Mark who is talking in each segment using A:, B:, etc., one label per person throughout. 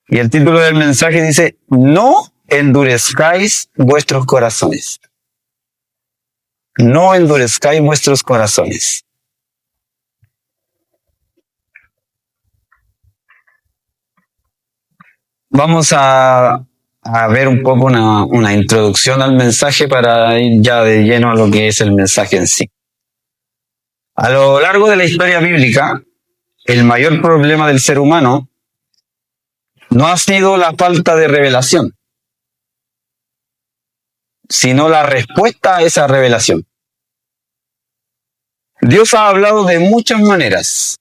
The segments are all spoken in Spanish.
A: Y el título del mensaje dice, no endurezcáis vuestros corazones. No endurezcáis vuestros corazones. Vamos a ver un poco una introducción al mensaje para ir ya de lleno a lo que es el mensaje en sí. A lo largo de la historia bíblica, el mayor problema del ser humano no ha sido la falta de revelación, sino la respuesta a esa revelación. Dios ha hablado de muchas maneras,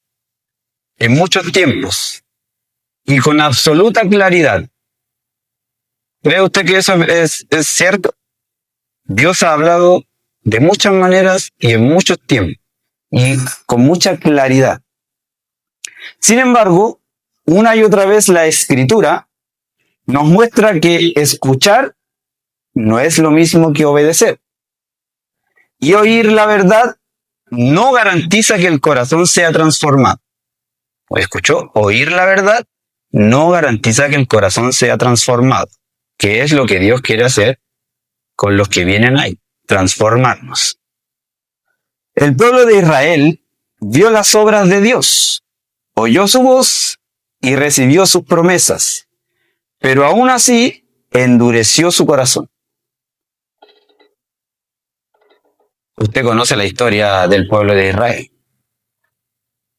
A: en muchos tiempos, y con absoluta claridad. ¿Cree usted que eso es cierto? Dios ha hablado de muchas maneras y en muchos tiempos, y con mucha claridad. Sin embargo, una y otra vez la Escritura nos muestra que escuchar no es lo mismo que obedecer. Y oír la verdad no garantiza que el corazón sea transformado. ¿O escuchó? Oír la verdad no garantiza que el corazón sea transformado. ¿Qué es lo que Dios quiere hacer con los que vienen ahí? Transformarnos. El pueblo de Israel vio las obras de Dios, oyó su voz y recibió sus promesas, pero aún así endureció su corazón. Usted conoce la historia del pueblo de Israel.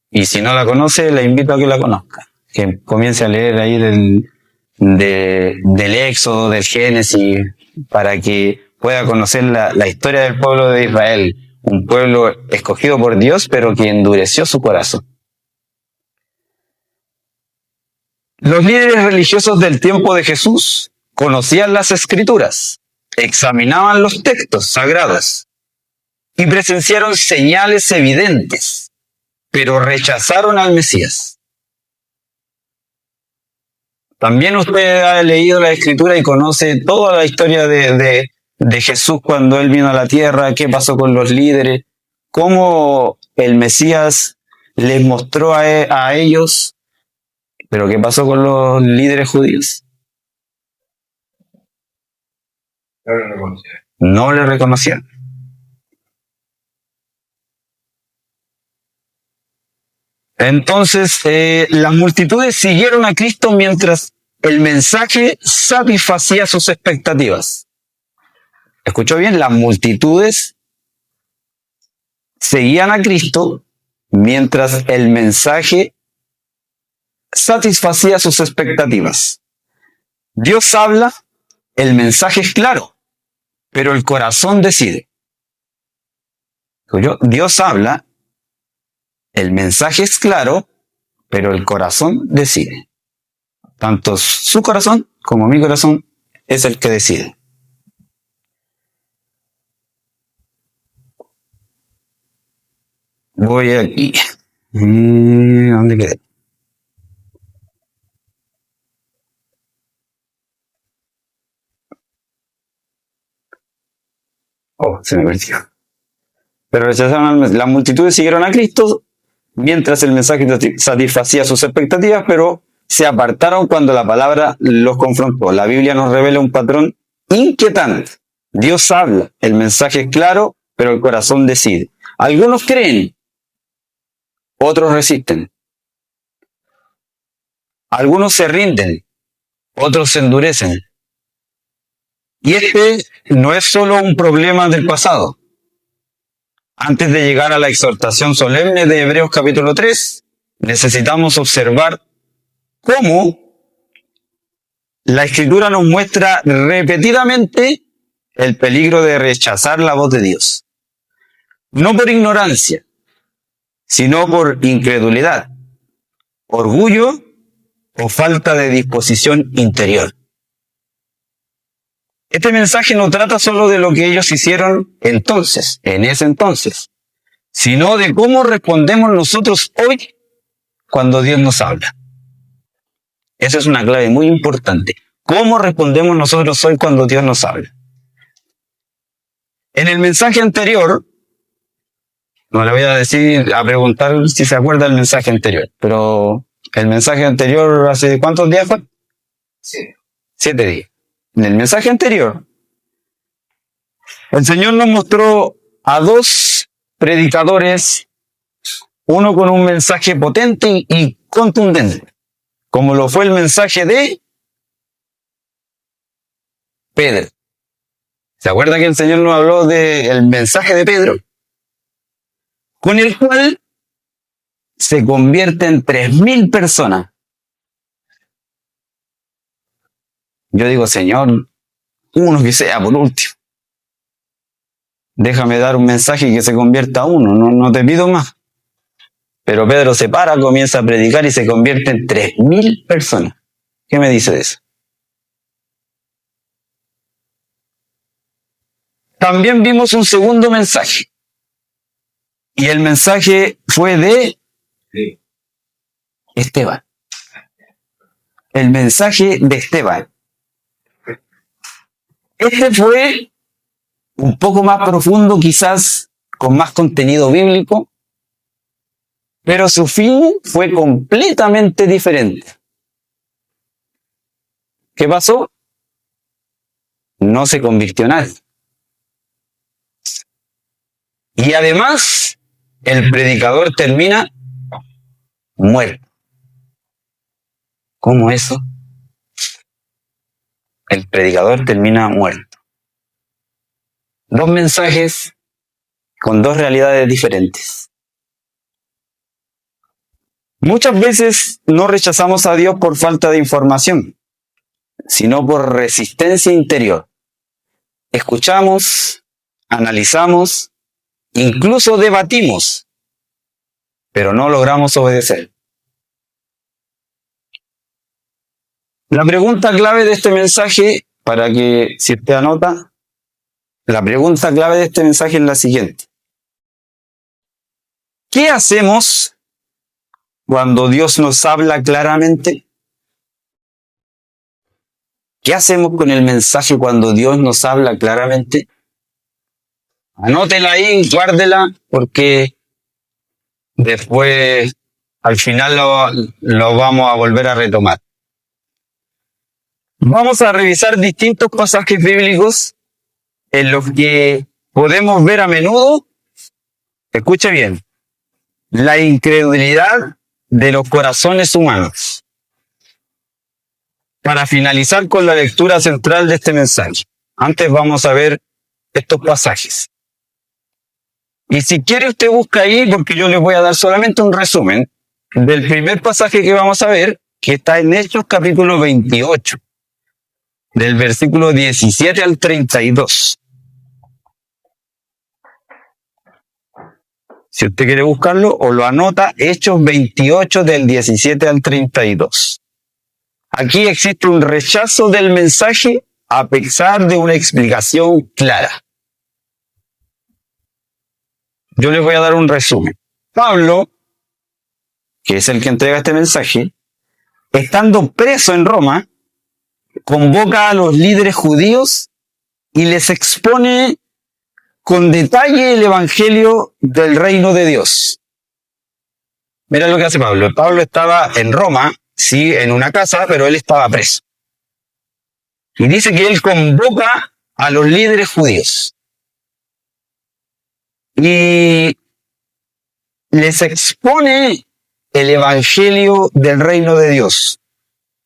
A: Y si no la conoce, le invito a que la conozca. Que comience a leer ahí del Éxodo, del Génesis, para que pueda conocer la historia del pueblo de Israel. Un pueblo escogido por Dios, pero que endureció su corazón. Los líderes religiosos del tiempo de Jesús conocían las Escrituras, examinaban los textos sagrados y presenciaron señales evidentes, pero rechazaron al Mesías. También usted ha leído la Escritura y conoce toda la historia de Jesús cuando Él vino a la tierra, qué pasó con los líderes, cómo el Mesías les mostró a ellos, pero qué pasó con los líderes judíos. No le reconocieron. Entonces, las multitudes siguieron a Cristo mientras el mensaje satisfacía sus expectativas. ¿Escuchó bien? Las multitudes seguían a Cristo mientras el mensaje satisfacía sus expectativas. Dios habla, el mensaje es claro, pero el corazón decide. ¿Escuchó? Dios habla, el mensaje es claro, pero el corazón decide. Tanto su corazón como mi corazón es el que decide. Voy aquí. ¿Dónde quedé? Oh, se me perdió. Pero rechazaron las multitudes siguieron a Cristo mientras el mensaje satisfacía sus expectativas, pero se apartaron cuando la palabra los confrontó. La Biblia nos revela un patrón inquietante. Dios habla, el mensaje es claro, pero el corazón decide. Algunos creen, otros resisten. Algunos se rinden, otros se endurecen. Y este no es solo un problema del pasado. Antes de llegar a la exhortación solemne de Hebreos capítulo 3, necesitamos observar cómo la Escritura nos muestra repetidamente el peligro de rechazar la voz de Dios. No por ignorancia, sino por incredulidad, orgullo o falta de disposición interior. Este mensaje no trata solo de lo que ellos hicieron entonces, en ese entonces, sino de cómo respondemos nosotros hoy cuando Dios nos habla. Esa es una clave muy importante. ¿Cómo respondemos nosotros hoy cuando Dios nos habla? En el mensaje anterior, no le voy a preguntar si se acuerda del mensaje anterior, pero el mensaje anterior, ¿hace cuántos días fue? 7 días. En el mensaje anterior, el Señor nos mostró a dos predicadores, uno con un mensaje potente y contundente, como lo fue el mensaje de Pedro. ¿Se acuerda que el Señor nos habló del mensaje de Pedro? Con el cual se convierten 3.000 personas. Yo digo, Señor, uno que sea por último. Déjame dar un mensaje que se convierta a uno, no te pido más. Pero Pedro se para, comienza a predicar y se convierte en 3.000 personas. ¿Qué me dice de eso? También vimos un segundo mensaje. Y el mensaje fue de Esteban. El mensaje de Esteban. Este fue un poco más profundo, quizás con más contenido bíblico, pero su fin fue completamente diferente. ¿Qué pasó? No se convirtió nadie. Y además, el predicador termina muerto. ¿Cómo eso? El predicador termina muerto. Dos mensajes con dos realidades diferentes. Muchas veces no rechazamos a Dios por falta de información, sino por resistencia interior. Escuchamos, analizamos, incluso debatimos, pero no logramos obedecer. La pregunta clave de este mensaje, para que si usted anota, la pregunta clave de este mensaje es la siguiente. ¿Qué hacemos cuando Dios nos habla claramente? ¿Qué hacemos con el mensaje cuando Dios nos habla claramente? Anótela ahí, guárdela, porque después, al final lo vamos a volver a retomar. Vamos a revisar distintos pasajes bíblicos en los que podemos ver a menudo, escuche bien, la incredulidad de los corazones humanos. Para finalizar con la lectura central de este mensaje, antes vamos a ver estos pasajes. Y si quiere usted busca ahí, porque yo les voy a dar solamente un resumen del primer pasaje que vamos a ver, que está en Hechos capítulo 28, del versículo 17 al 32. Si usted quiere buscarlo, o lo anota, Hechos 28 del 17 al 32. Aquí existe un rechazo del mensaje a pesar de una explicación clara. Yo les voy a dar un resumen. Pablo, que es el que entrega este mensaje, estando preso en Roma, convoca a los líderes judíos y les expone con detalle el evangelio del reino de Dios. Mira lo que hace Pablo. Pablo estaba en Roma, sí, en una casa, pero él estaba preso. Y dice que él convoca a los líderes judíos y les expone el evangelio del reino de Dios,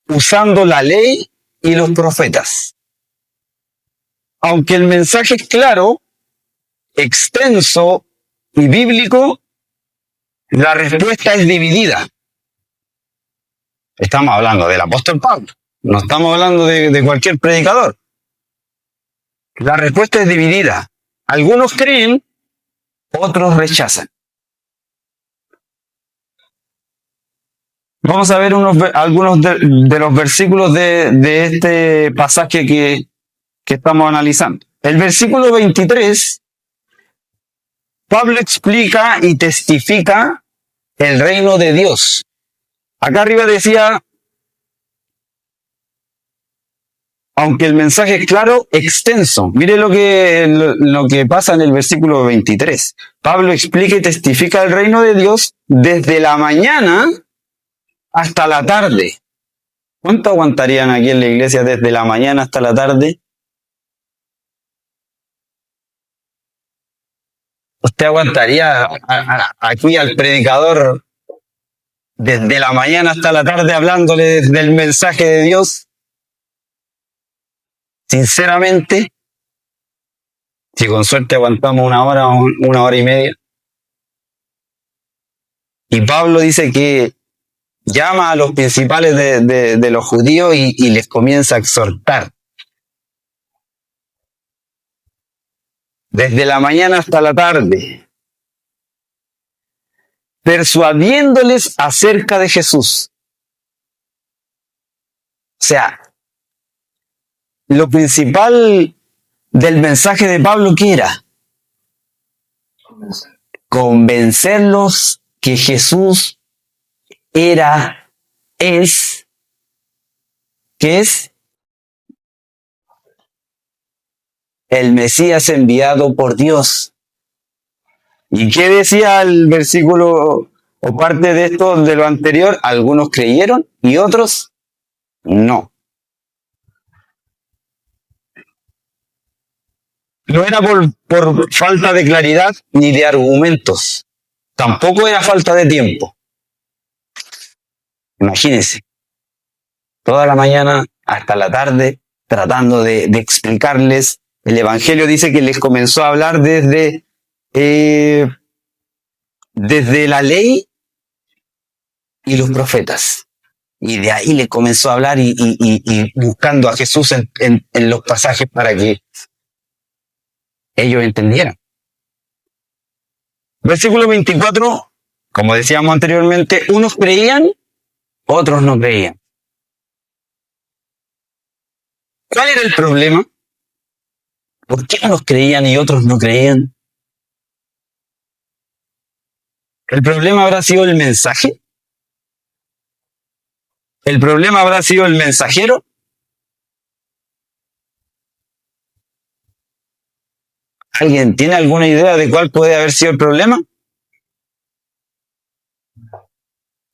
A: usando la ley y los profetas. Aunque el mensaje es claro, extenso y bíblico, la respuesta es dividida. Estamos hablando del apóstol Pablo, no estamos hablando de cualquier predicador. La respuesta es dividida. Algunos creen, otros rechazan. Vamos a ver algunos de los versículos de este pasaje que estamos analizando. El versículo 23, Pablo explica y testifica el reino de Dios. Acá arriba decía, aunque el mensaje es claro, extenso. Mire lo que pasa en el versículo 23. Pablo explica y testifica el reino de Dios desde la mañana hasta la tarde. ¿Cuánto aguantarían aquí en la iglesia desde la mañana hasta la tarde? ¿Usted aguantaría aquí al predicador desde la mañana hasta la tarde hablándole del mensaje de Dios? Sinceramente, si con suerte aguantamos una hora o una hora y media. Y Pablo dice que llama a los principales de los judíos y les comienza a exhortar. Desde la mañana hasta la tarde, persuadiéndoles acerca de Jesús. O sea, lo principal del mensaje de Pablo, ¿qué era? Convencerlos que Jesús es, ¿qué es? El Mesías enviado por Dios. ¿Y qué decía el versículo o parte de esto, de lo anterior? Algunos creyeron y otros no. No era por falta de claridad ni de argumentos. Tampoco era falta de tiempo. Imagínense. Toda la mañana hasta la tarde tratando de explicarles. El Evangelio dice que les comenzó a hablar desde la ley y los profetas. Y de ahí le comenzó a hablar y buscando a Jesús en los pasajes para que ellos entendieran. Versículo 24, como decíamos anteriormente, unos creían, otros no creían. ¿Cuál era el problema? ¿Por qué unos creían y otros no creían? ¿El problema habrá sido el mensaje? ¿El problema habrá sido el mensajero? ¿Alguien tiene alguna idea de cuál puede haber sido el problema?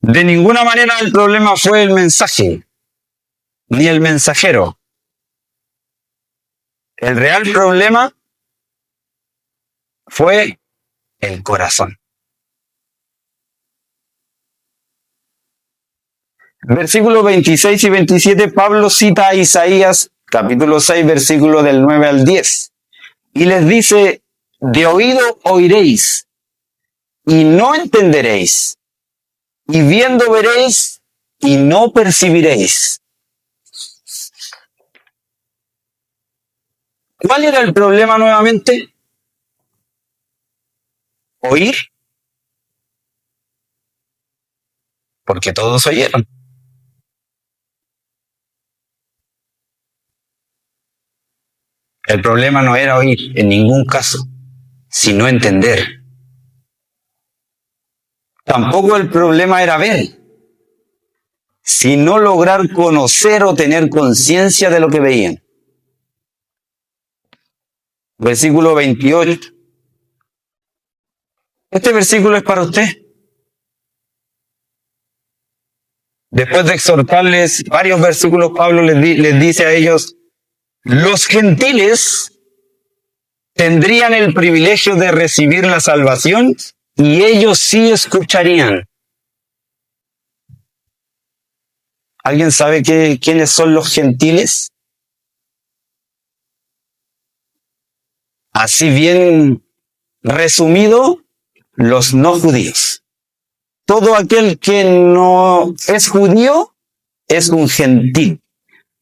A: De ninguna manera el problema fue el mensaje, ni el mensajero. El real problema fue el corazón. Versículos 26 y 27, Pablo cita a Isaías, capítulo 6, versículo del 9 al 10. Y les dice, de oído oiréis, y no entenderéis, y viendo veréis, y no percibiréis. ¿Cuál era el problema nuevamente? ¿Oír? Porque todos oyeron. El problema no era oír en ningún caso, sino entender. Tampoco el problema era ver, sino lograr conocer o tener conciencia de lo que veían. Versículo 28. Este versículo es para usted. Después de exhortarles varios versículos, Pablo les dice a ellos, los gentiles tendrían el privilegio de recibir la salvación y ellos sí escucharían. ¿Alguien sabe quiénes son los gentiles? Así bien resumido, los no judíos. Todo aquel que no es judío es un gentil.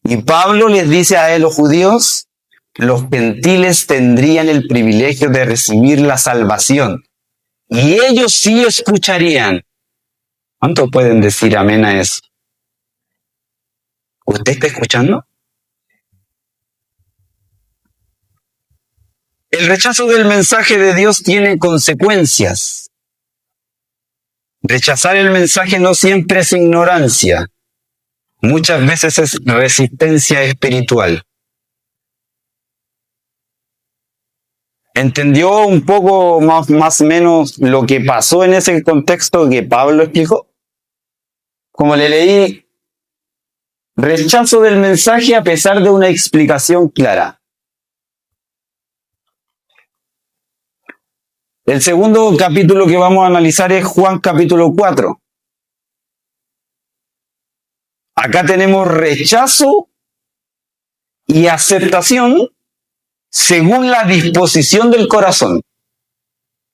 A: Y Pablo les dice a los judíos, los gentiles tendrían el privilegio de recibir la salvación. Y ellos sí escucharían. ¿Cuántos pueden decir amén a eso? ¿Usted está escuchando? El rechazo del mensaje de Dios tiene consecuencias. Rechazar el mensaje no siempre es ignorancia. Muchas veces es resistencia espiritual. ¿Entendió un poco más o menos lo que pasó en ese contexto que Pablo explicó? Como le leí, Rechazo del mensaje a pesar de una explicación clara. El segundo capítulo que vamos a analizar es Juan capítulo 4. Acá tenemos rechazo y aceptación según la disposición del corazón.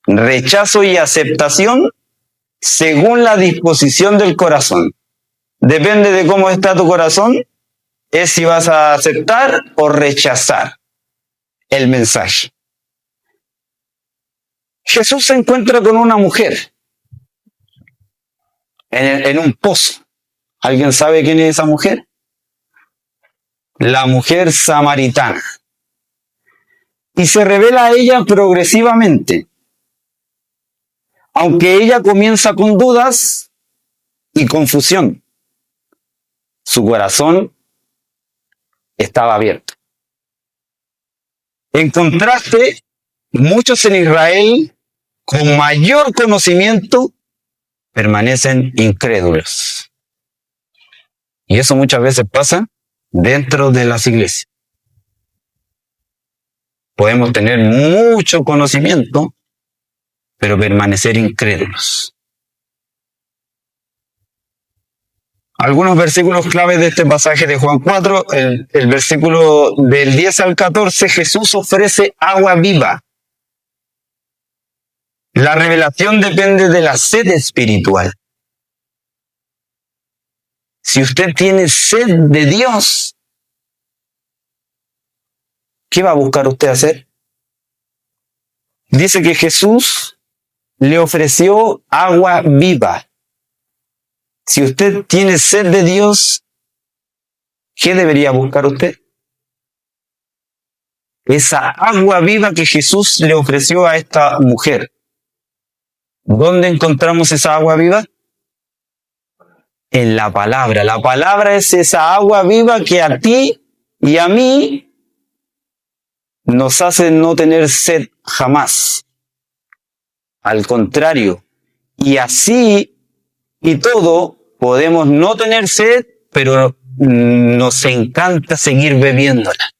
A: Rechazo y aceptación según la disposición del corazón. Depende de cómo está tu corazón, es si vas a aceptar o rechazar el mensaje. Jesús se encuentra con una mujer en un pozo. ¿Alguien sabe quién es esa mujer? La mujer samaritana. Y se revela a ella progresivamente. Aunque ella comienza con dudas y confusión, su corazón estaba abierto. En contraste, muchos en Israel, con mayor conocimiento, permanecen incrédulos. Y eso muchas veces pasa dentro de las iglesias. Podemos tener mucho conocimiento, pero permanecer incrédulos. Algunos versículos claves de este pasaje de Juan 4, el versículo del 10 al 14, Jesús ofrece agua viva. La revelación depende de la sed espiritual. Si usted tiene sed de Dios, ¿qué va a buscar usted hacer? Dice que Jesús le ofreció agua viva. Si usted tiene sed de Dios, ¿qué debería buscar usted? Esa agua viva que Jesús le ofreció a esta mujer. ¿Dónde encontramos esa agua viva? En la palabra. La palabra es esa agua viva que a ti y a mí nos hace no tener sed jamás. Al contrario. Y así y todo, podemos no tener sed, pero nos encanta seguir bebiéndola.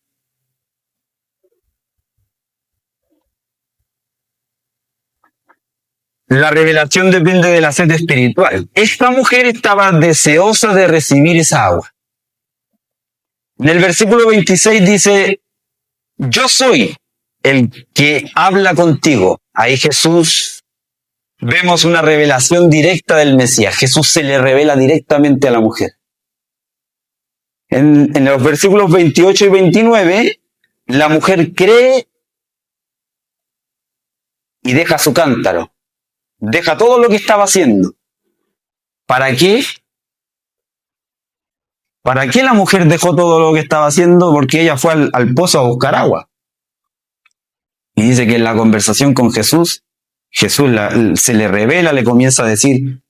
A: La revelación depende de la sed espiritual. Esta mujer estaba deseosa de recibir esa agua. En el versículo 26 dice, yo soy el que habla contigo. Ahí Jesús, vemos una revelación directa del Mesías. Jesús se le revela directamente a la mujer. En los versículos 28 y 29, la mujer cree y deja su cántaro. Deja todo lo que estaba haciendo. ¿Para qué? ¿Para qué la mujer dejó todo lo que estaba haciendo? Porque ella fue al pozo a buscar agua. Y dice que en la conversación con Jesús, se le revela, le comienza a decir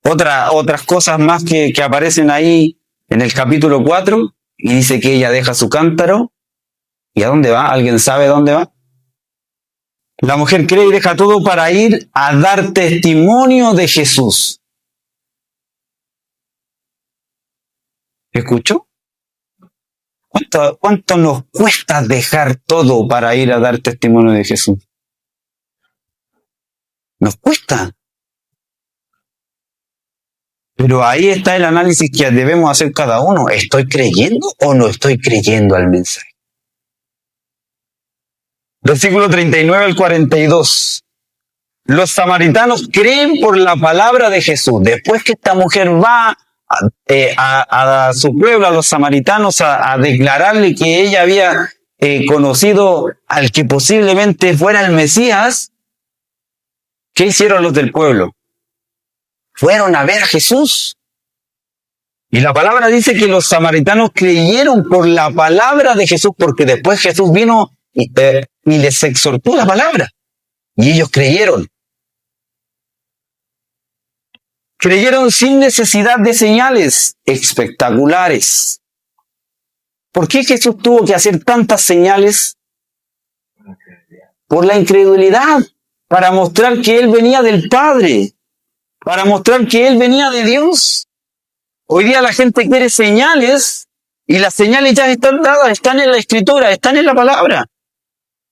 A: otras cosas más que aparecen ahí en el capítulo 4, y dice que ella deja su cántaro. ¿Y a dónde va? ¿Alguien sabe dónde va? La mujer cree y deja todo para ir a dar testimonio de Jesús. ¿Escuchó? ¿Cuánto nos cuesta dejar todo para ir a dar testimonio de Jesús? Nos cuesta. Pero ahí está el análisis que debemos hacer cada uno. ¿Estoy creyendo o no estoy creyendo al mensaje? Versículo 39 al 42. Los samaritanos creen por la palabra de Jesús. Después que esta mujer va a su pueblo, a los samaritanos, a declararle que ella había conocido al que posiblemente fuera el Mesías, ¿qué hicieron los del pueblo? Fueron a ver a Jesús. Y la palabra dice que los samaritanos creyeron por la palabra de Jesús, porque después Jesús vino y les exhortó la palabra. Y ellos creyeron. Creyeron sin necesidad de señales espectaculares. ¿Por qué Jesús tuvo que hacer tantas señales? Por la incredulidad, para mostrar que Él venía del Padre, para mostrar que Él venía de Dios. Hoy día la gente quiere señales y las señales ya están dadas, están en la Escritura, están en la palabra.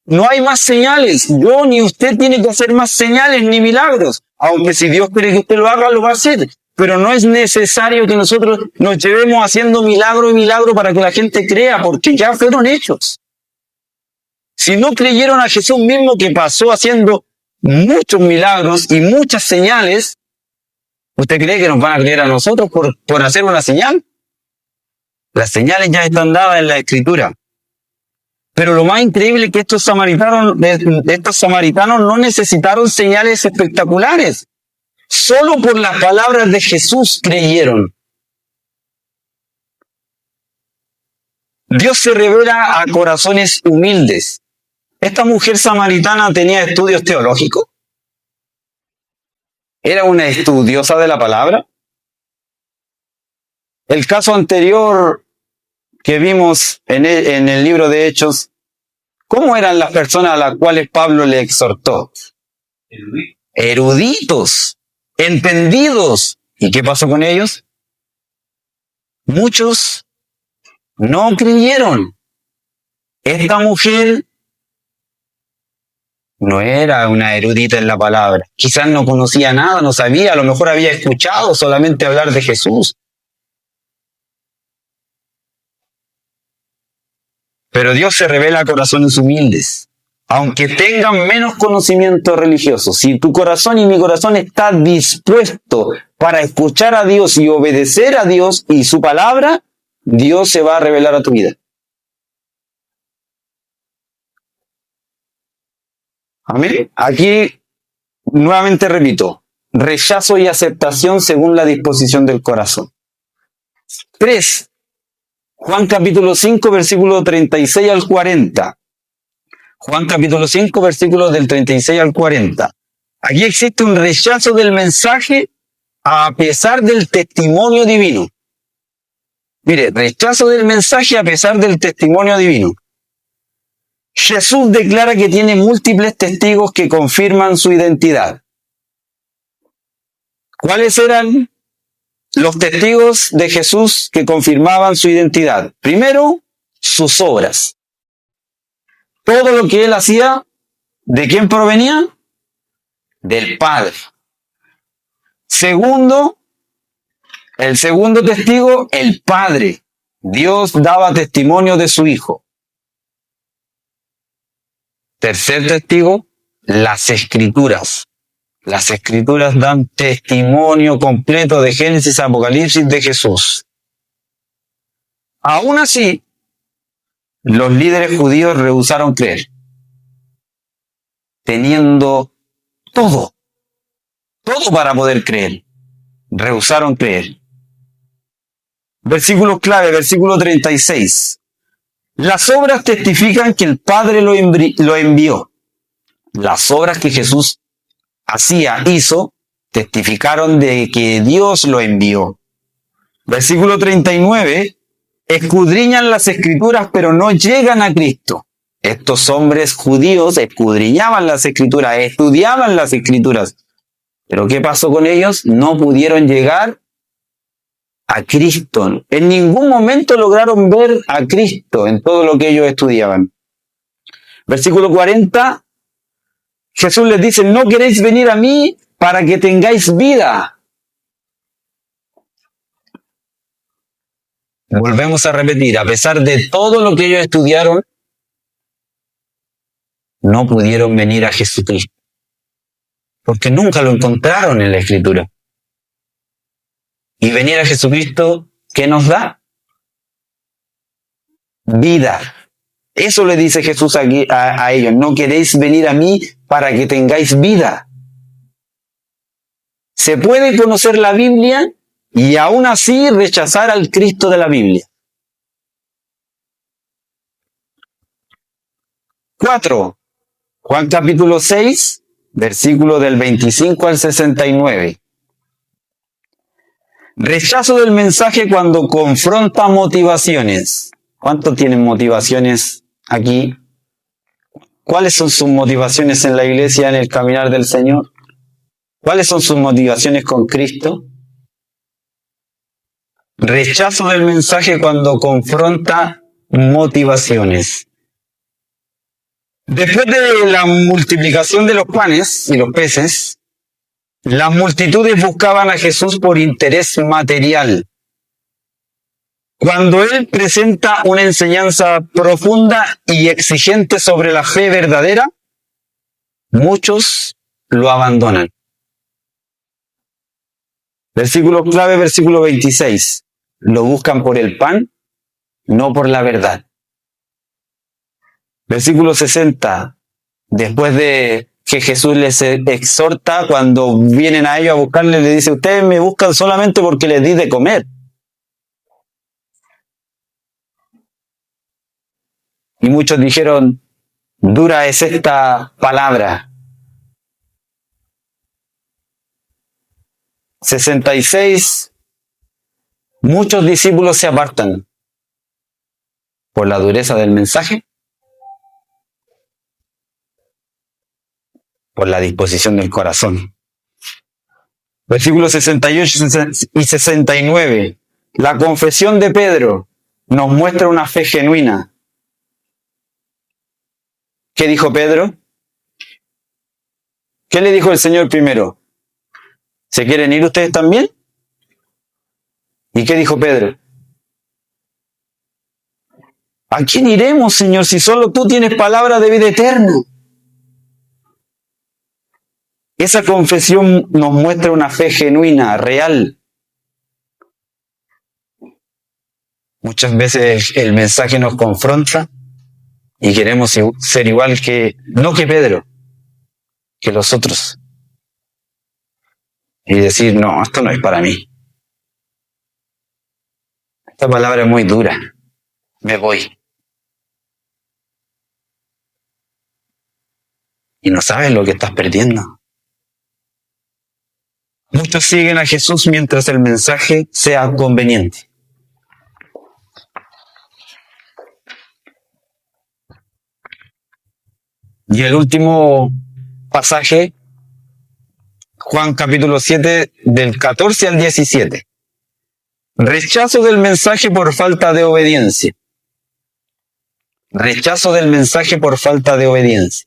A: No hay más señales. Yo ni usted tiene que hacer más señales ni milagros. Aunque si Dios quiere que usted lo haga, lo va a hacer. Pero no es necesario que nosotros nos llevemos haciendo milagro y milagro para que la gente crea, porque ya fueron hechos. Si no creyeron a Jesús mismo que pasó haciendo muchos milagros y muchas señales, ¿usted cree que nos van a creer a nosotros por hacer una señal? Las señales ya están dadas en la Escritura. Pero lo más increíble es que estos samaritanos no necesitaron señales espectaculares. Solo por las palabras de Jesús creyeron. Dios se revela a corazones humildes. ¿Esta mujer samaritana tenía estudios teológicos? ¿Era una estudiosa de la palabra? El caso anterior que vimos en el libro de Hechos, ¿cómo eran las personas a las cuales Pablo le exhortó? Eruditos, entendidos. ¿Y qué pasó con ellos? Muchos no creyeron. Esta mujer no era una erudita en la palabra. Quizás no conocía nada, no sabía, a lo mejor había escuchado solamente hablar de Jesús. Pero Dios se revela a corazones humildes, aunque tengan menos conocimiento religioso. Si tu corazón y mi corazón está dispuesto para escuchar a Dios y obedecer a Dios y su palabra, Dios se va a revelar a tu vida. Amén. Aquí, nuevamente repito, rechazo y aceptación según la disposición del corazón. 3. Juan capítulo 5, versículo 36 al 40. Juan capítulo 5, versículos del 36 al 40. Aquí existe un rechazo del mensaje a pesar del testimonio divino. Mire, rechazo del mensaje a pesar del testimonio divino. Jesús declara que tiene múltiples testigos que confirman su identidad. ¿Cuáles eran los testigos de Jesús que confirmaban su identidad? Primero, sus obras. Todo lo que él hacía, ¿de quién provenía? Del Padre. Segundo, el segundo testigo, el Padre. Dios daba testimonio de su Hijo. Tercer testigo, las Escrituras. Las Escrituras dan testimonio completo de Génesis a Apocalipsis de Jesús. Aún así, los líderes judíos rehusaron creer, teniendo todo para poder creer. Rehusaron creer. Versículo clave, versículo 36. Las obras testifican que el Padre lo envió. Las obras que Jesús hizo, testificaron de que Dios lo envió. Versículo 39. Escudriñan las Escrituras, pero no llegan a Cristo. Estos hombres judíos escudriñaban las Escrituras, estudiaban las Escrituras. Pero ¿qué pasó con ellos? No pudieron llegar a Cristo. En ningún momento lograron ver a Cristo en todo lo que ellos estudiaban. Versículo 40. Jesús les dice, no queréis venir a mí para que tengáis vida. Volvemos a repetir, a pesar de todo lo que ellos estudiaron, no pudieron venir a Jesucristo. Porque nunca lo encontraron en la Escritura. Y venir a Jesucristo, ¿qué nos da? Vida. Eso le dice Jesús aquí a ellos. No queréis venir a mí para que tengáis vida. Se puede conocer la Biblia y aún así rechazar al Cristo de la Biblia. 4. Juan capítulo 6, versículo del 25 al 69. Rechazo del mensaje cuando confronta motivaciones. ¿Cuántos tienen motivaciones aquí? ¿Cuáles son sus motivaciones en la iglesia, en el caminar del Señor? ¿Cuáles son sus motivaciones con Cristo? Rechazo del mensaje cuando confronta motivaciones. Después de la multiplicación de los panes y los peces, las multitudes buscaban a Jesús por interés material. Cuando Él presenta una enseñanza profunda y exigente sobre la fe verdadera, muchos lo abandonan. Versículo clave, versículo 26. Lo buscan por el pan, no por la verdad. Versículo 60. Después de que Jesús les exhorta, cuando vienen a ellos a buscarle, le dice, ustedes me buscan solamente porque les di de comer. Y muchos dijeron, dura es esta palabra. 66. Muchos discípulos se apartan por la dureza del mensaje, por la disposición del corazón. Versículos 68 y 69. La confesión de Pedro nos muestra una fe genuina. ¿Qué dijo Pedro? ¿Qué le dijo el Señor primero? ¿Se quieren ir ustedes también? ¿Y qué dijo Pedro? ¿A quién iremos, Señor, si solo tú tienes palabra de vida eterna? Esa confesión nos muestra una fe genuina, real. Muchas veces el mensaje nos confronta y queremos ser igual que, no que Pedro, que los otros. Y decir, no, esto no es para mí. Esta palabra es muy dura. Me voy. Y no sabes lo que estás perdiendo. Muchos siguen a Jesús mientras el mensaje sea conveniente. Y el último pasaje, Juan capítulo 7, del 14 al 17. Rechazo del mensaje por falta de obediencia. Rechazo del mensaje por falta de obediencia.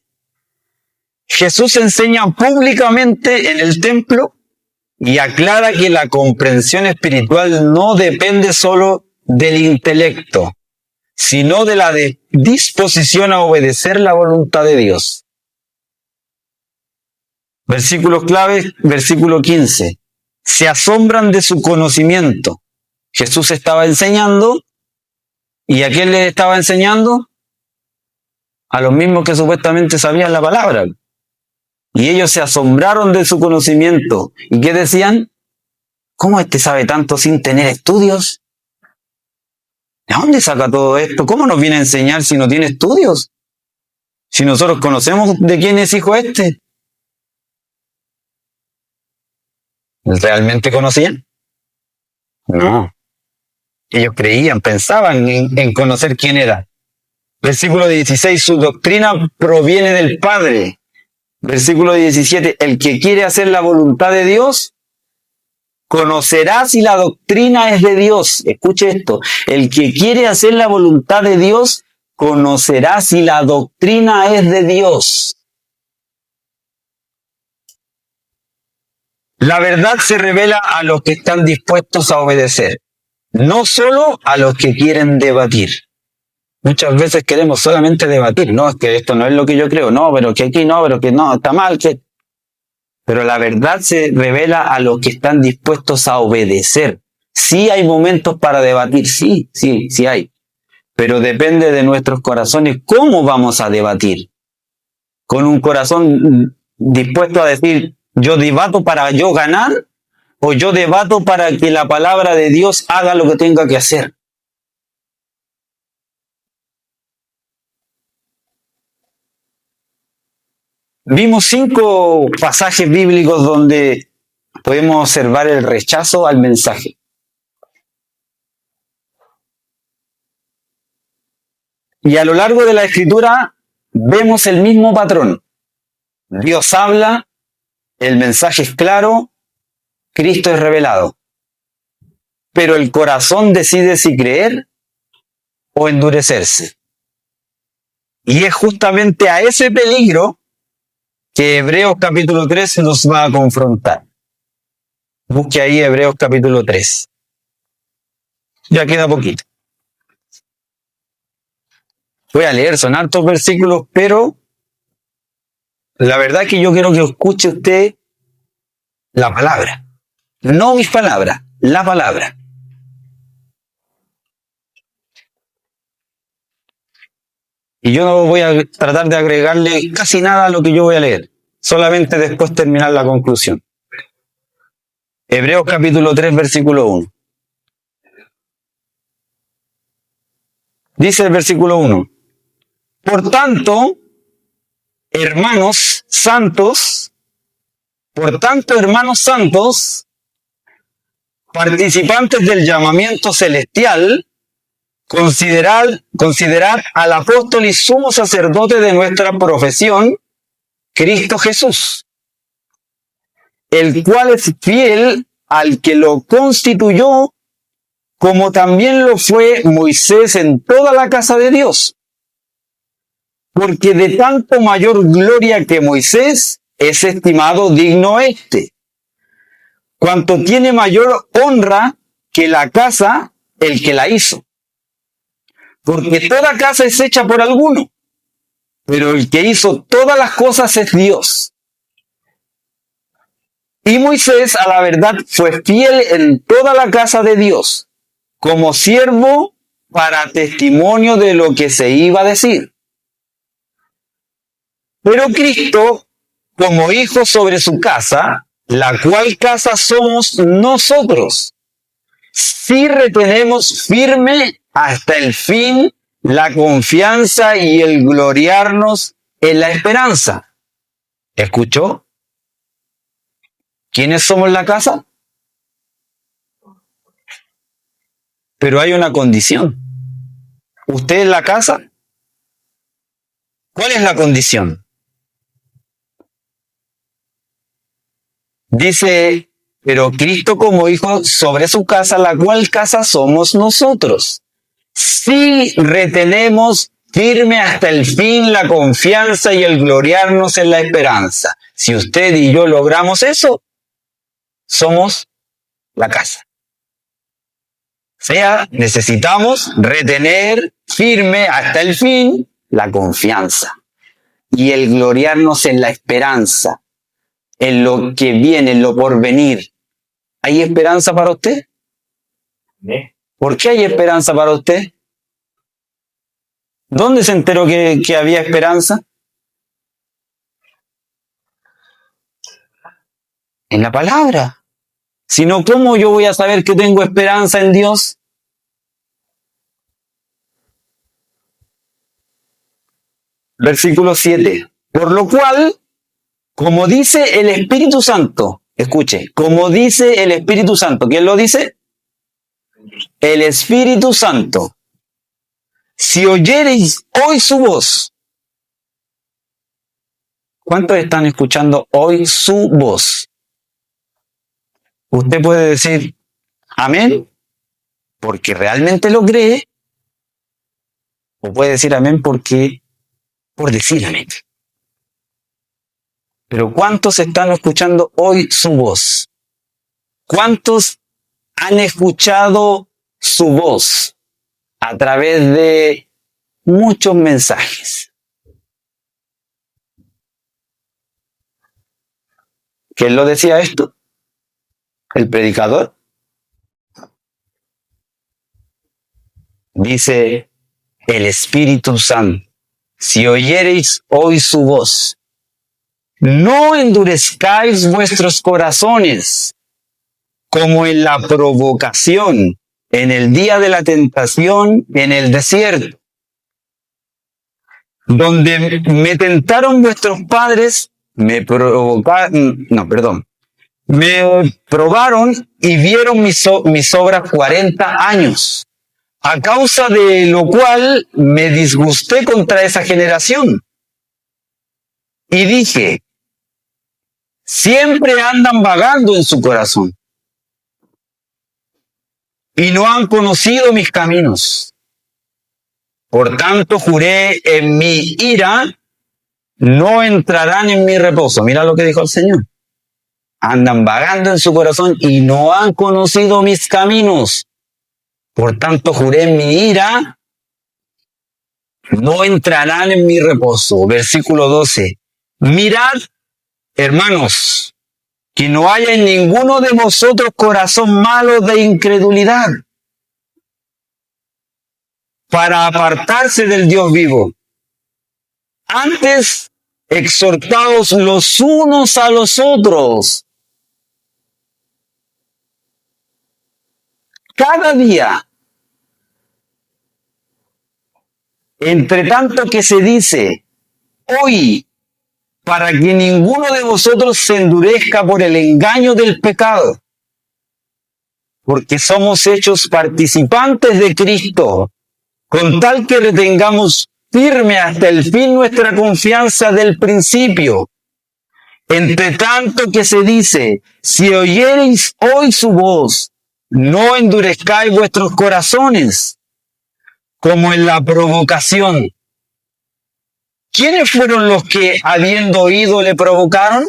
A: Jesús enseña públicamente en el templo y aclara que la comprensión espiritual no depende solo del intelecto, sino de la disposición a obedecer la voluntad de Dios. Versículos clave, versículo 15. Se asombran de su conocimiento. Jesús estaba enseñando, ¿y a quién le estaba enseñando? A los mismos que supuestamente sabían la palabra. Y ellos se asombraron de su conocimiento. ¿Y qué decían? ¿Cómo este sabe tanto sin tener estudios? ¿De dónde saca todo esto? ¿Cómo nos viene a enseñar si no tiene estudios? Si nosotros conocemos de quién es hijo este. ¿Realmente conocían? No. Ellos creían, pensaban en conocer quién era. Versículo 16, su doctrina proviene del Padre. Versículo 17, el que quiere hacer la voluntad de Dios, conocerá si la doctrina es de Dios. Escuche esto, el que quiere hacer la voluntad de Dios, conocerá si la doctrina es de Dios. La verdad se revela a los que están dispuestos a obedecer, no solo a los que quieren debatir. Muchas veces queremos solamente debatir, no, es que esto no es lo que yo creo, no, pero que aquí no, pero que no, está mal, que... Pero la verdad se revela a los que están dispuestos a obedecer. Sí hay momentos para debatir, sí hay. Pero depende de nuestros corazones cómo vamos a debatir. Con un corazón dispuesto a decir, yo debato para yo ganar, o yo debato para que la palabra de Dios haga lo que tenga que hacer. Vimos 5 pasajes bíblicos donde podemos observar el rechazo al mensaje. Y a lo largo de la Escritura vemos el mismo patrón. Dios habla, el mensaje es claro, Cristo es revelado. pero el corazón decide si creer o endurecerse. Y es justamente a ese peligro que Hebreos capítulo 3 nos va a confrontar. Busque ahí Hebreos capítulo 3. Ya queda poquito. Voy a leer, son hartos versículos, pero la verdad es que yo quiero que escuche usted la palabra. No mis palabras, la palabra. Y yo no voy a tratar de agregarle casi nada a lo que yo voy a leer. Solamente después terminar la conclusión. Hebreos capítulo 3, versículo 1. Dice el versículo 1. Por tanto, hermanos santos, participantes del llamamiento celestial, considerad al apóstol y sumo sacerdote de nuestra profesión, Cristo Jesús, el cual es fiel al que lo constituyó, como también lo fue Moisés en toda la casa de Dios. Porque de tanto mayor gloria que Moisés es estimado digno éste, cuanto tiene mayor honra que la casa el que la hizo. Porque toda casa es hecha por alguno, pero el que hizo todas las cosas es Dios. Y Moisés, a la verdad, fue fiel en toda la casa de Dios, como siervo para testimonio de lo que se iba a decir. Pero Cristo, como hijo sobre su casa, la cual casa somos nosotros, si retenemos firme hasta el fin la confianza y el gloriarnos en la esperanza. ¿Escuchó? ¿Quiénes somos la casa? Pero hay una condición. ¿Usted es la casa? ¿Cuál es la condición? Dice, pero Cristo como hijo sobre su casa, la cual casa somos nosotros. Si retenemos firme hasta el fin la confianza y el gloriarnos en la esperanza. Si usted y yo logramos eso, somos la casa. O sea, necesitamos retener firme hasta el fin la confianza y el gloriarnos en la esperanza, en lo que viene, en lo por venir. ¿Hay esperanza para usted? ¿Por qué hay esperanza para usted? ¿Dónde se enteró que había esperanza? En la palabra. Si no, ¿cómo yo voy a saber que tengo esperanza en Dios? Versículo 7. Por lo cual, como dice el Espíritu Santo, escuche, como dice el Espíritu Santo, ¿quién lo dice? El Espíritu Santo. Si oyereis hoy su voz. ¿Cuántos están escuchando hoy su voz? Usted puede decir amén, porque realmente lo cree, o puede decir amén por decir amén. Pero ¿cuántos están escuchando hoy su voz? ¿Cuántos han escuchado su voz a través de muchos mensajes? ¿Quién lo decía esto? ¿El predicador? Dice el Espíritu Santo. Si oyereis hoy su voz, no endurezcáis vuestros corazones, como en la provocación, en el día de la tentación, en el desierto, donde me tentaron vuestros padres, me probaron y vieron mis obras 40 años, a causa de lo cual me disgusté contra esa generación. Y dije, siempre andan vagando en su corazón. y no han conocido mis caminos. Por tanto, juré en mi ira, no entrarán en mi reposo. Mira lo que dijo el Señor. Andan vagando en su corazón y no han conocido mis caminos. Por tanto, juré en mi ira, no entrarán en mi reposo. Versículo 12. Mirad, hermanos, que no haya en ninguno de vosotros corazón malo de incredulidad, para apartarse del Dios vivo. Antes, exhortaos los unos a los otros, cada día, entre tanto que se dice hoy, para que ninguno de vosotros se endurezca por el engaño del pecado, porque somos hechos participantes de Cristo, con tal que retengamos firme hasta el fin nuestra confianza del principio. Entre tanto que se dice, si oyereis hoy su voz, no endurezcáis vuestros corazones, como en la provocación. ¿Quiénes fueron los que, habiendo oído, le provocaron?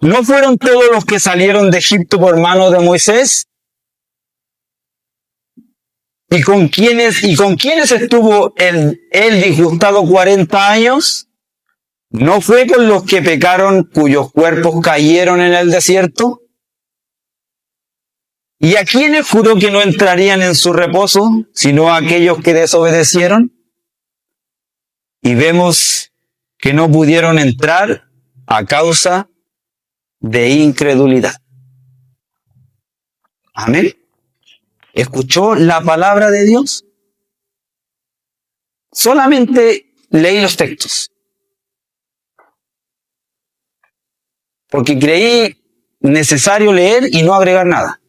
A: ¿No fueron todos los que salieron de Egipto por mano de Moisés? ¿Y con quiénes estuvo él disgustado 40 años? ¿No fue con los que pecaron cuyos cuerpos cayeron en el desierto? ¿Y a quiénes juró que no entrarían en su reposo, sino a aquellos que desobedecieron? Y vemos que no pudieron entrar a causa de incredulidad. Amén. ¿Escuchó la palabra de Dios? Solamente leí los textos, porque creí necesario leer y no agregar nada.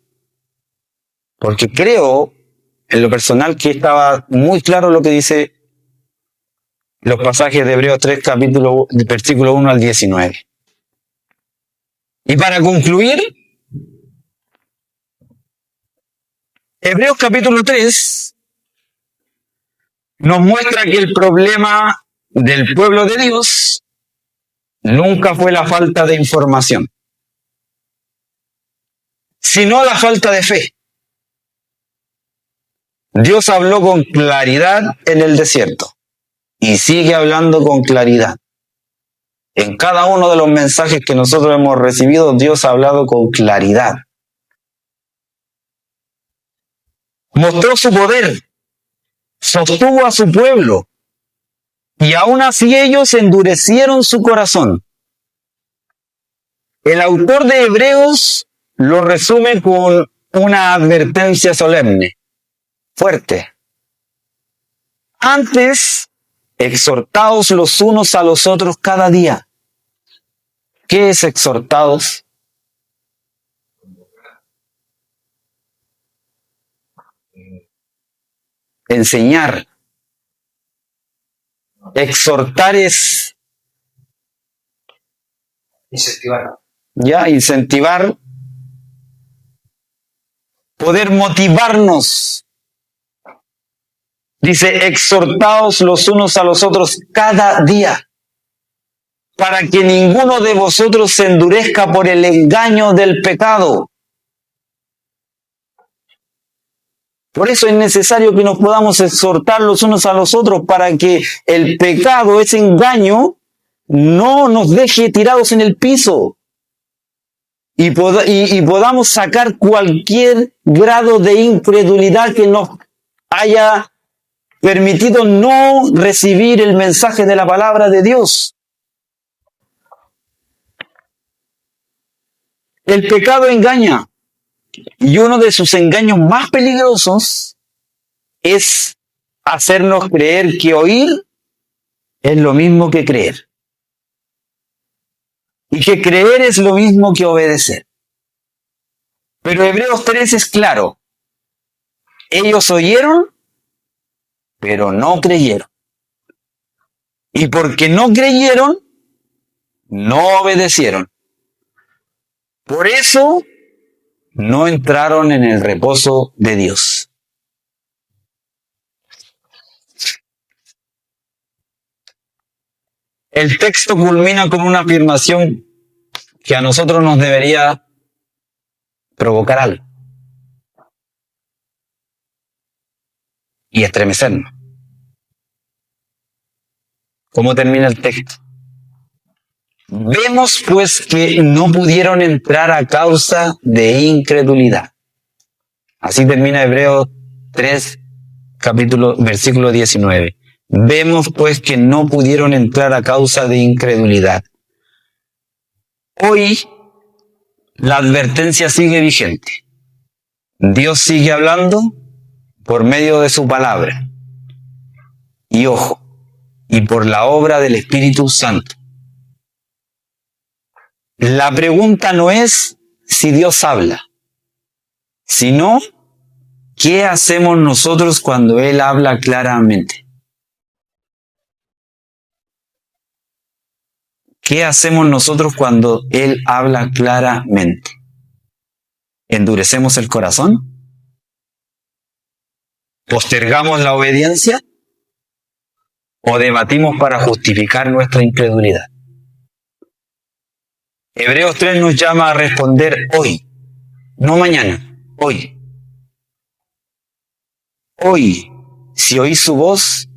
A: Porque creo, en lo personal, que estaba muy claro lo que dice los pasajes de Hebreos 3, versículo 1 al 19. Y para concluir, Hebreos capítulo 3 nos muestra que el problema del pueblo de Dios nunca fue la falta de información, sino la falta de fe. Dios habló con claridad en el desierto y sigue hablando con claridad. En cada uno de los mensajes que nosotros hemos recibido, Dios ha hablado con claridad. Mostró su poder, sostuvo a su pueblo, y aún así ellos endurecieron su corazón. El autor de Hebreos lo resume con una advertencia solemne, fuerte. Antes, exhortaos los unos a los otros cada día. ¿Qué es exhortados? Enseñar. Exhortar es incentivar, poder motivarnos. Dice, exhortaos los unos a los otros cada día, para que ninguno de vosotros se endurezca por el engaño del pecado. Por eso es necesario que nos podamos exhortar los unos a los otros, para que el pecado, ese engaño, no nos deje tirados en el piso y podamos sacar cualquier grado de incredulidad que nos haya permitido no recibir el mensaje de la palabra de Dios. El pecado engaña, y uno de sus engaños más peligrosos es hacernos creer que oír es lo mismo que creer, y que creer es lo mismo que obedecer. Pero Hebreos 3 es claro. Ellos oyeron, pero no creyeron. Y porque no creyeron, no obedecieron. Por eso no entraron en el reposo de Dios. El texto culmina con una afirmación que a nosotros nos debería provocar algo y estremecernos. ¿Cómo termina el texto? Vemos pues que no pudieron entrar a causa de incredulidad. Así termina Hebreos 3, versículo 19. Vemos pues que no pudieron entrar a causa de incredulidad. Hoy la advertencia sigue vigente. Dios sigue hablando por medio de su palabra. Y ojo, y por la obra del Espíritu Santo. La pregunta no es si Dios habla, sino ¿qué hacemos nosotros cuando Él habla claramente? ¿Qué hacemos nosotros cuando Él habla claramente? ¿Endurecemos el corazón? ¿Postergamos la obediencia? ¿O debatimos para justificar nuestra incredulidad? Hebreos 3 nos llama a responder hoy, no mañana, hoy. Hoy, si oís su voz,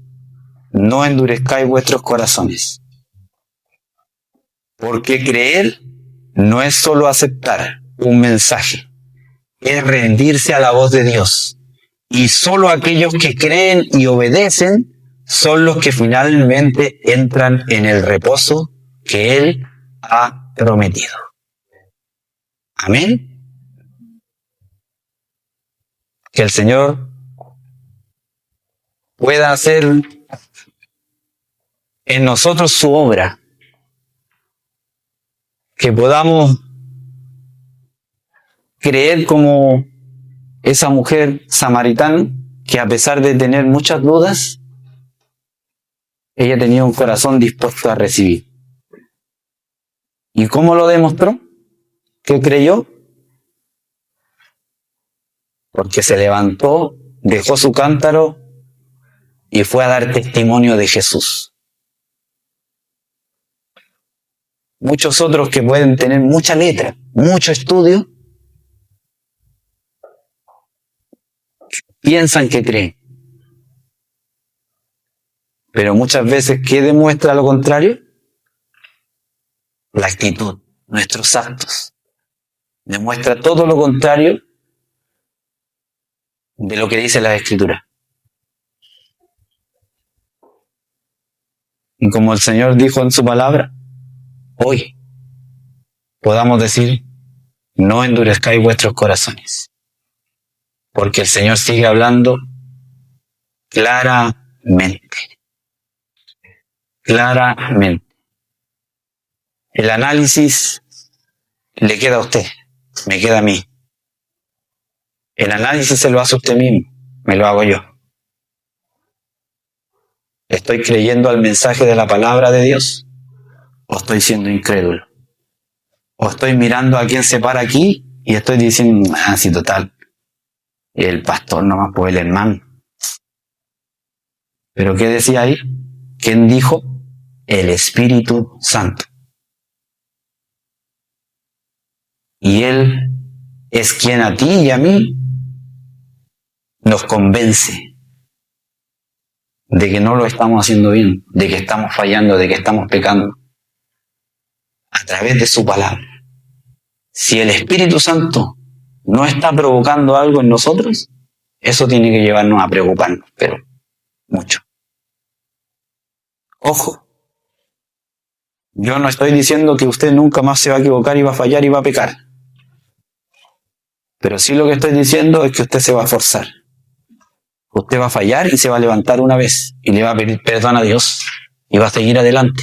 A: no endurezcáis vuestros corazones. Porque creer no es solo aceptar un mensaje, es rendirse a la voz de Dios. Y solo aquellos que creen y obedecen son los que finalmente entran en el reposo que Él ha prometido. Amén. Que el Señor pueda hacer en nosotros su obra. Que podamos creer como esa mujer samaritana que a pesar de tener muchas dudas, ella tenía un corazón dispuesto a recibir. ¿Y cómo lo demostró? ¿Qué creyó? Porque se levantó, dejó su cántaro y fue a dar testimonio de Jesús. Muchos otros que pueden tener mucha letra, mucho estudio, piensan que creen. Pero muchas veces, ¿qué demuestra lo contrario? La actitud, nuestros actos. Demuestra todo lo contrario de lo que dice la Escritura. Y como el Señor dijo en su palabra, hoy podamos decir, no endurezcáis vuestros corazones. Porque el Señor sigue hablando claramente. Claramente. El análisis le queda a usted, me queda a mí. El análisis se lo hace usted mismo, me lo hago yo. ¿Estoy creyendo al mensaje de la palabra de Dios? ¿O estoy siendo incrédulo? ¿O estoy mirando a quién se para aquí y estoy diciendo, sí, total, el pastor nomás, pues el hermano? ¿Pero qué decía ahí? ¿Quién dijo? El Espíritu Santo. Y Él es quien a ti y a mí nos convence de que no lo estamos haciendo bien, de que estamos fallando, de que estamos pecando, a través de su palabra. Si el Espíritu Santo no está provocando algo en nosotros, eso tiene que llevarnos a preocuparnos, pero mucho. Ojo, yo no estoy diciendo que usted nunca más se va a equivocar y va a fallar y va a pecar. Pero sí lo que estoy diciendo es que usted se va a forzar. Usted va a fallar y se va a levantar una vez y le va a pedir perdón a Dios y va a seguir adelante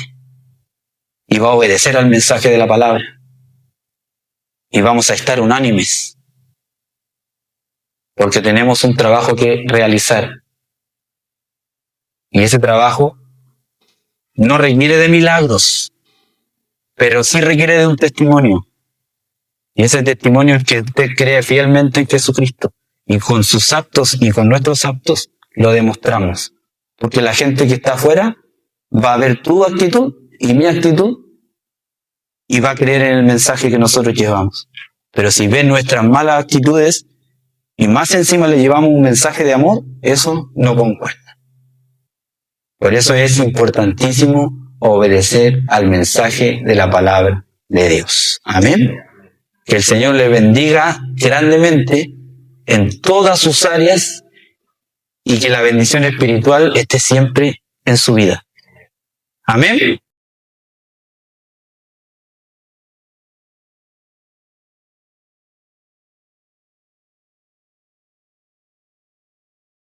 A: y va a obedecer al mensaje de la palabra y vamos a estar unánimes porque tenemos un trabajo que realizar y ese trabajo no requiere de milagros, pero sí requiere de un testimonio. Y ese testimonio es que usted cree fielmente en Jesucristo. Y con sus actos y con nuestros actos lo demostramos. Porque la gente que está afuera va a ver tu actitud y mi actitud y va a creer en el mensaje que nosotros llevamos. Pero si ven nuestras malas actitudes y más encima le llevamos un mensaje de amor, eso no concuerda. Por eso es importantísimo obedecer al mensaje de la palabra de Dios. Amén. Que el Señor le bendiga grandemente en todas sus áreas y que la bendición espiritual esté siempre en su vida. Amén.